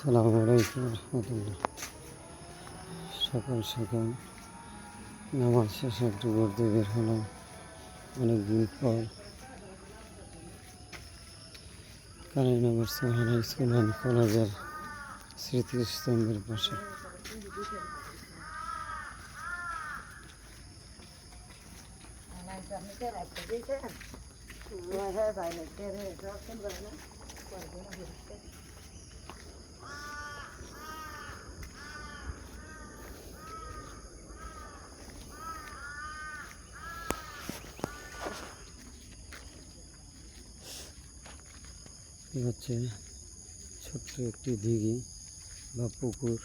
আসসালামু আলাইকুম রহমতুল্লাহ। সকাল সকাল নামাজ শেষে একটু ঘুরতে বের হলাম অনেকদিন পর। কালীনগর সোহানা স্কুল অ্যান্ড কলেজের স্মৃতিস্তম্ভের পাশে। হচ্ছে ছোট্ট একটি দিঘি বা পুকুর,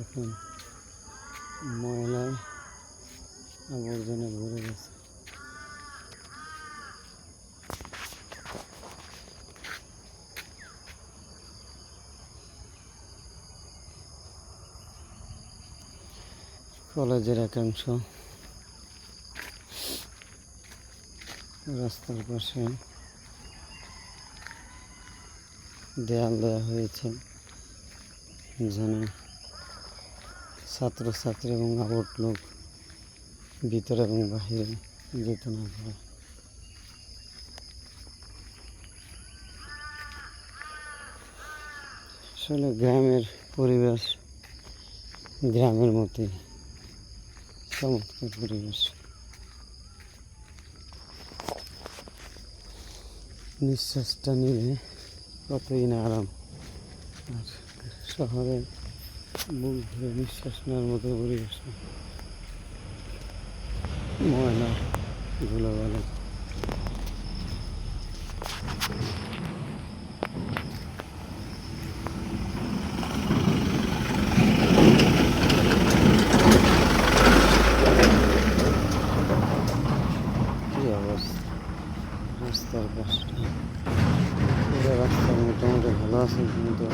এখন ময়লায় আবর্জনা ভরে গেছে। কলেজের একাংশ রাস্তার পাশে দেয়াল দেওয়া হয়েছে যেন ছাত্রছাত্রী এবং আবট লোক ভিতরে এবং বাহিরে যেতে না পারে। আসলে গ্রামের পরিবেশ গ্রামের মতোই চমৎকার পরিবেশ। নিঃশ্বাসটা নিলে কতই না আরাম, আর শহরে বুক ভরে নিঃশ্বাস নেওয়ার মতো পরিবেশ না। ময়লা ধুলোবালি। কি অবস্থা রাস্তার পাশটা, পুরো রাস্তা মোটামুটি ভালো আছে, কিন্তু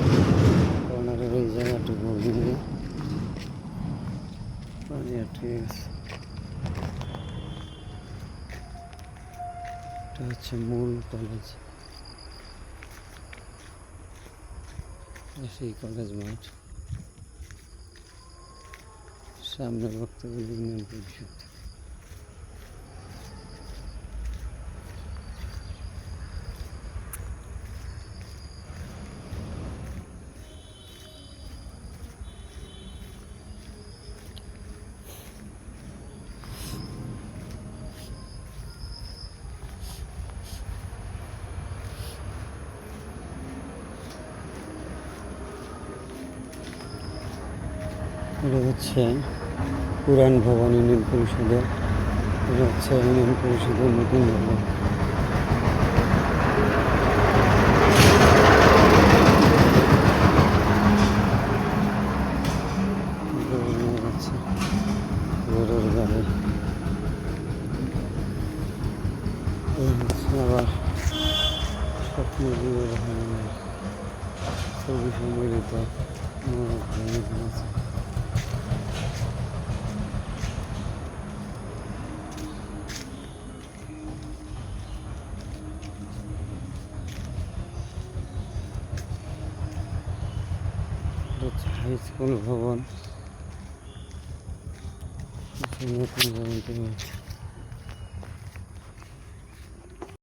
কর্নারের এই জায়গাটুকু ভেঙে পানি আটকে গেছে। এটা হচ্ছে মূল কলেজ, সেই কলেজ মাঠ, সামনে বক্তব্য ইউনিয়ন পরিষদ। এটা হচ্ছে পুরান ভবন ইউনিয়ন পরিষদের, এটা হচ্ছে ইউনিয়ন পরিষদের নতুন ভবন। গরুর গাড়ি, এই হচ্ছে আবার স্বপ্ন দিয়ে রহমানের ছবি সম্মিলিত আছে। হাই স্কুল ভবন, নতুন ভবন তৈরি হচ্ছে।